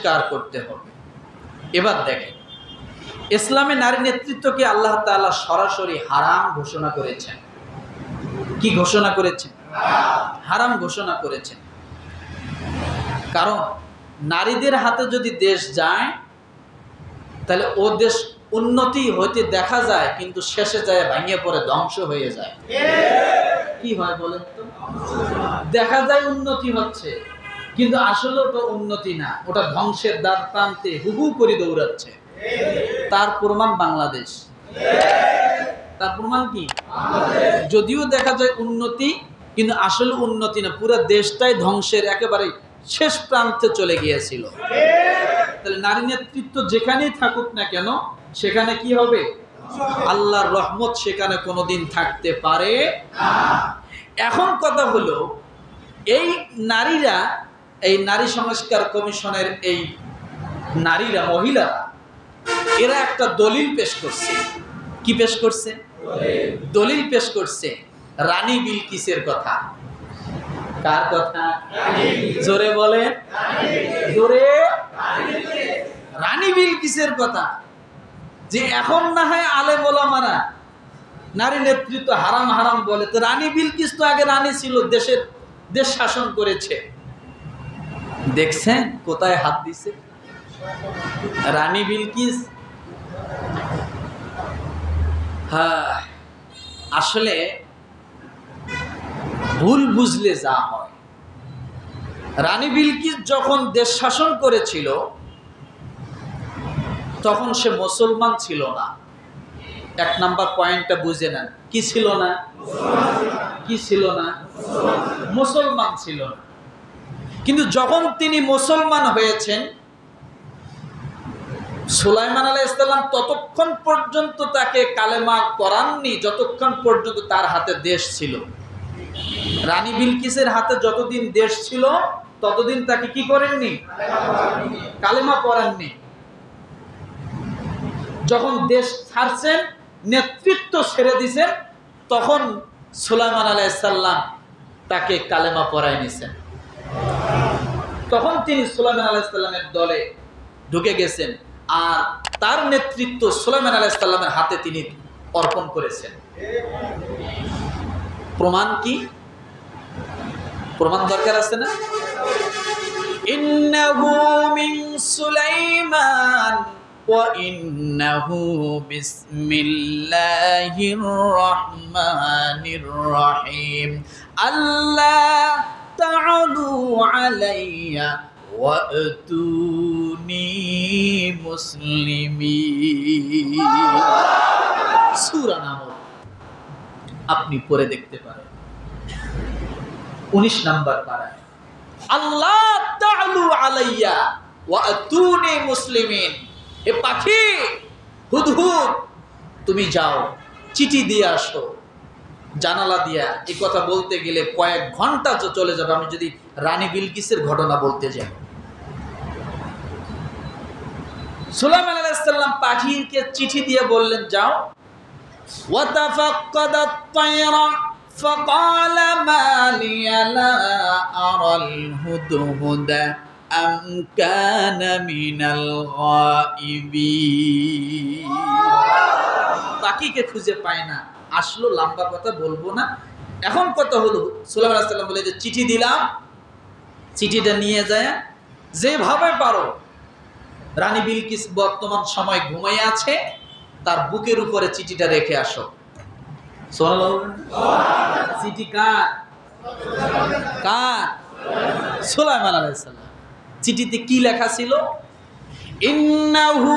সংস্কার করতে হবে। এবার দেখেন, ইসলামে নারী নেতৃত্বকে আল্লাহ তাআলা সরাসরি হারাম ঘোষণা করেছেন। কি ঘোষণা করেছেন? হারাম ঘোষণা করেছেন। কারণ নারীদের হাতে যদি দেশ যায় তাহলে ও দেশ উন্নতি হইতে দেখা যায়, কিন্তু শেষে যায় ভেঙে পড়ে ধ্বংস হয়ে যায়। কি হয় বলেন তো? দেখা যায় উন্নতি হচ্ছে, কিন্তু আসলে ওটা উন্নতি না, ওটা ধ্বংসের দ্বার প্রান্তে হুহু করে দৌড়াচ্ছে। তার প্রমাণ বাংলাদেশ। তার প্রমাণ কি? যদিও দেখা যায় উন্নতি, কিন্তু আসলে উন্নতি না, পুরো দেশটাই ধ্বংসের একেবারে শেষ প্রান্তে চলে গিয়েছিল। তাহলে নারী নেতৃত্ব যেখানেই থাকুক না কেন, সেখানে কি হবে? আল্লাহর রহমত সেখানে কোনোদিন থাকতে পারে না। এখন কথা হলো, এই নারীরা, এই নারী সংস্কার কমিশনের এই নারীরা, মহিলারা, এরা একটা দলিল পেশ করছে। কি পেশ করছে? দলিল পেশ করছে রানী বিলকিসের কথা। কার কথা? জোরে বলেন, জোরে। রানী বিলকিসের কথা, যে এখন না হয় আলেম ওলামারা নারী নেতৃত্ব হারাম হারাম বলে, তো রানী বিলকিস তো আগে রানী ছিল, দেশ শাসন করেছে। দেখছেন কোথায় হাত দিছে রানী বিলকিস? হ্যাঁ, আসলে ভুল বুঝলে যা হয়। রানী বিলকিস যখন দেশ শাসন করেছিল তখন সে মুসলমান ছিল না। এক নাম্বার পয়েন্টটা বুঝে নেন, কি ছিল না? কি ছিল না? মুসলমান ছিল না। কিন্তু যখন তিনি মুসলমান হয়েছেন, সুলাইমান আলাইহিস সালাম ততক্ষণ পর্যন্ত তাকে কালেমা করাননি যতক্ষণ পর্যন্ত তার হাতে দেশ ছিল। রানী বিলকিসের হাতে যতদিন দেশ ছিল ততদিন তাকে কি করেননি? কালেমা পড়াননি। যখন দেশ ছাড়ছেন, নেতৃত্ব ছেড়ে দিয়েছেন, তখন সুলাইমান আলাইহিস সালাম তাকে কালেমা পড়ায় নিছেন। তখন তিনি সুলাইমান আলাইহিস সালামের দলে ঢুকে গেছেন, আর তার নেতৃত্ব সুলাইমান আলাইহিস সালামের হাতে তিনি অর্পণ করেছেন। প্রমাণ কি? প্রমাণ দরকার আছে না? ইন্নাহু মিন সুলাইমান ওয়া ইন্নাহু বিসমিল্লাহির রহমানির রহিম আল্লাহ তা'আলু আলাইয়া ওয়াতুনি মুসলিমিন। সূরা নাম আপনি পড়ে দেখতে পারেন, 19 নাম্বার পারায়। আল্লাহ তা'আলু আলাইয়া ওয়াতুনি মুসলিমিন। এ পাখি হুদহুদ, তুমি যাও চিঠি দিয়ে আসো জানালা দিয়া। এই কথা বলতে গেলে কয়েক ঘন্টা চলে যাবে আমি যদি রানী বিলকিসের ঘটনা বলতে যাই। সুলাইমান আলাইহিস সালাম পাখিকে চিঠি দিয়ে বললেন যাও। ওয়াতাফাক্কাদাত তায়রা ফাকালা মা লিয়া লা আরাল হুদহুদা আম কানা মিনাল গায়িবিন। পাখিকে খুঁজে পায় না, আসলো। লম্বা কথা বলবো না, এখন কথা হলো সুলাইমান আলাইহিস সালাম বলে যে চিঠি দিলাম, চিঠিটা নিয়ে যায় যেভাবে পারো। রানী বিলকিস বর্তমান সময় ঘুমাই আছে, তার বুকের উপরে চিঠিটা রেখে আসো। চিঠি কার? কার? সুলাইমান আলাইহিস সালাম। চিঠিতে কি লেখা ছিল? ইন্নাহু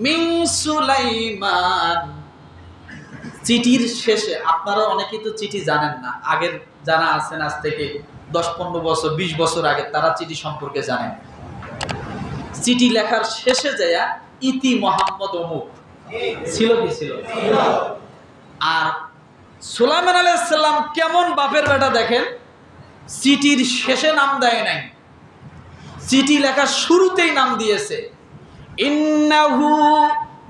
মিন সুলাইমান। চিঠির শেষে, আপনারা অনেকেই তো চিঠি জানেন না, আগের যারা আছেন আজ থেকে 10-15 বছর 20 বছর আগে, তারা চিঠি সম্পর্কে জানেন। চিঠি লেখার শেষে যায়া ইতি মোহাম্মদ অমুক ছিল। কি ছিল? আর সুলাইমান আলাইহিস সালাম কেমন বাপের বেটা দেখেন, চিঠির শেষে নাম দেয় নাই, চিঠি লেখার শুরুতেই নাম দিয়েছে ইন্নাহু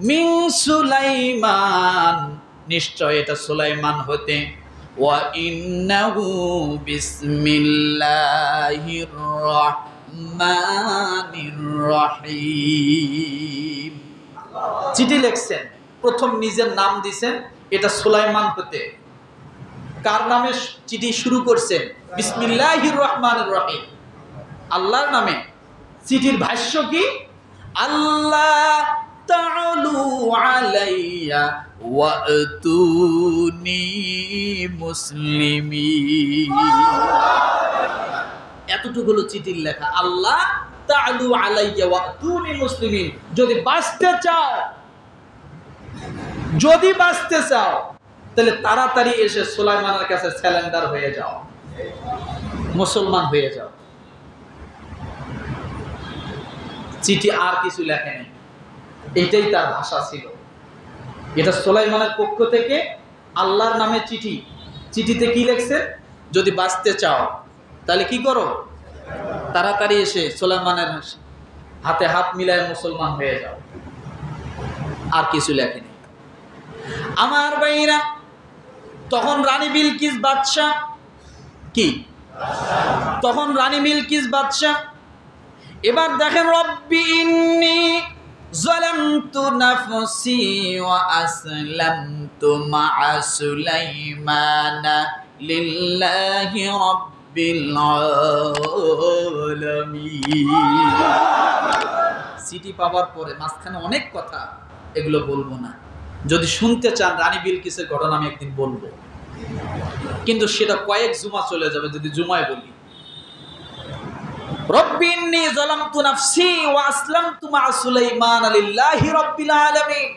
মিন সুলাইমান, নিশ্চয় এটা সুলাইমান হতে, ওয়া ইন্নাহু বিসমিল্লাহির রহমানির রহিম। চিঠি লিখছেন, প্রথম নিজের নাম দিছেন, এটা সুলাইমান হতে। কার নামে চিঠি শুরু করছেন? বিসমিল্লাহির রহমানির রহিম, আল্লাহর নামে। চিঠির ভাষ্য কি? আল্লাহ তাআলু আলাইয়া ওয়াতুনি মুসলিমিন। এতটুকু হলো চিঠির লেখা। আল্লাহ তাআলু আলাইয়া ওয়াতুনি মুসলিমিন। যদি বাঁচতে চাও, যদি বাঁচতে চাও, তাহলে তাড়াতাড়ি এসে সুলাইমানের কাছে স্যালেন্ডার হয়ে যাও, মুসলমান হয়ে যাও। চিঠি আর কিছু লেখে নেই, এইটাই তার ভাষা ছিল। এটা সুলাইমানের পক্ষ থেকে আল্লাহর নামে চিঠি। চিঠিতে কি লিখছে? যদি বাঁচতে চাও তাহলে কি করো? তাড়াতাড়ি এসে সুলাইমানের হাতে হাত মিলায় মুসলমান হয়ে যাও। আর কিছু লেখেনি। আমার ভাইরা, তখন রানী বিলকিস বাদশাহ কি? তখন রানী বিলকিস বাদশাহ। এবার দেখেন, রব্বি ইন্নী যালামতু নাফসি ওয়া আসলামতু মা'a সুলাইমানা লিল্লাহি রাব্বিল আলামিন। চিঠি পাওয়ার পরে মাঝখানে অনেক কথা, এগুলো বলবো না। যদি শুনতে চান রানী বিলকিসের ঘটনা আমি একদিন বলবো, কিন্তু সেটা কয়েক জুমা চলে যাবে যদি জুমায় বলি। রব্বি ইন্নী যালামতু নাফসি ওয়া আসলামতু মা'a সুলাইমান লিল্লাহি রাব্বিল আলামিন।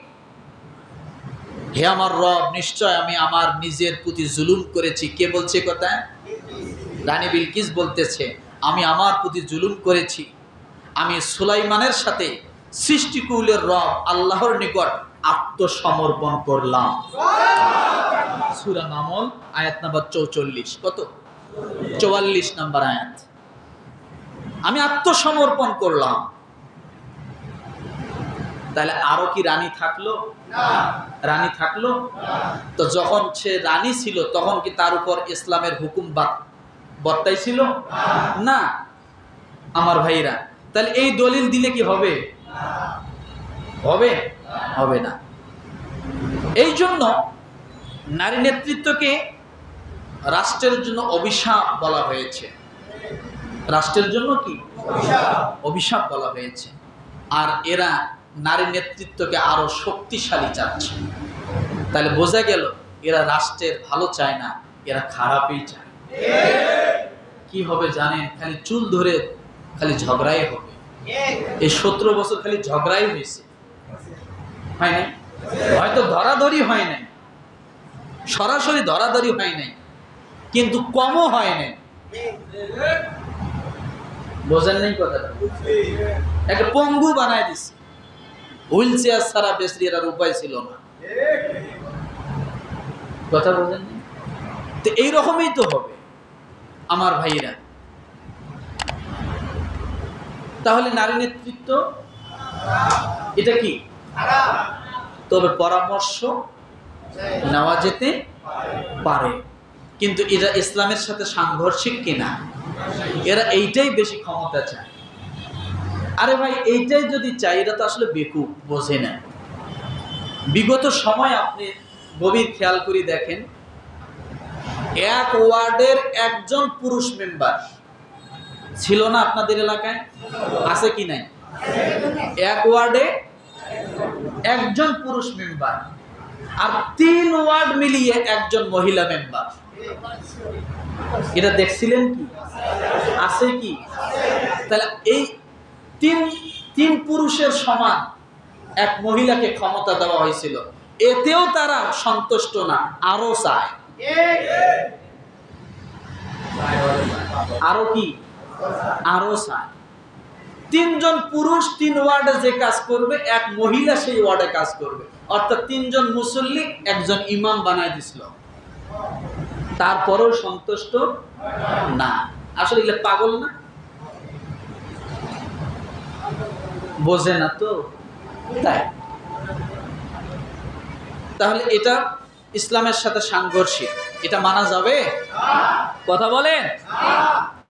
হে আমার রব, নিশ্চয় আমি আমার নিজের প্রতি জুলুম করেছি। কে বলছে কথা? রানী বিলকিস বলতেছে, আমি আমার প্রতি জুলুম করেছি। আমি সুলাইমানের সাথে সৃষ্টিকুলের রব আল্লাহর নিকট আত্মসমর্পণ করলাম। সূরা নামল আয়াত নাম্বার 44। কত? 44 নাম্বার আয়াত। আমি আত্মসমর্পণ করলাম। তাহলে আরো কি রানী থাকলো? রানী থাকলো? তো যখন সে রানী ছিল তখন কি তার উপর ইসলামের হুকুম বর্তাইছিল? না। আমার ভাইরা, তাহলে এই দলিল দিলে কি হবে? হবে? হবে না। এই জন্য নারী নেতৃত্বকে রাষ্ট্রের জন্য অভিশাপ বলা হয়েছে। রাষ্ট্রের জন্য কি? অভিশাপ বলা হয়েছে। আর এরা নারী নেতৃত্বকে আরো শক্তিশালী চাচ্ছে। তাহলে বোঝা গেল এরা রাষ্ট্রের ভালো চায় না, এরা খারাপই চায়। কি হবে জানেন? খালি চুল ধরে খালি ঝগড়াই হবে। এই 17 বছর খালি ঝগড়াই হয়েছে, হয় নাই? হয়তো ধরাধরি হয় নাই, সরাসরি ধরাধরি হয় নাই, কিন্তু কমও হয় নাই। বোঝেন নাই কথাটা? একটা পঙ্গু বানায় দিচ্ছে। হুইল চেয়ার ছাড়া বেশি এর উপায় ছিল না। কথা বোঝেন? তো এইরকমই তো হবে আমার ভাইরা। তাহলে নারী নেতৃত্ব এটা কি? তবে পরামর্শ নেওয়া যেতে পারে, কিন্তু এটা ইসলামের সাথে সাংঘর্ষিক কিনা? এরা এইটাই বেশি ক্ষমতা চায়। আরে ভাই, এইটাই যদি চাই, এটা তো আসলে বেকুব, বোঝে না। বিগত সময় আপনি গভীর খেয়াল করে দেখেন, এক ওয়ার্ডের একজন পুরুষ মেম্বার ছিল না আপনাদের এলাকায়? আছে কি নাই? এক ওয়ার্ডে একজন পুরুষ মেম্বার, আর 3 ওয়ার্ড মিলিয়ে একজন মহিলা মেম্বার। এটা দেখছিলেন কি? আছে কি? তাহলে এই তিন পুরুষের সমান এক মহিলাকে ক্ষমতা দেওয়া হয়েছিল, এতেও তারা সন্তুষ্ট না, আরো চায়। আরো কি? আরো চায়। 3 জন পুরুষ 3 ওয়ার্ডে যে কাজ করবে, এক মহিলা সেই ওয়ার্ডে কাজ করবে। অর্থাৎ 3 জন মুসল্লি একজন ইমাম বানায় দিছিল, তারপরেও সন্তুষ্ট না। আসলে এগুলো পাগল না? বোঝে না তো? তাই তাহলে এটা ইসলামের সাথে সাংঘর্ষিক, এটা মানা যাবে? কথা বলেন।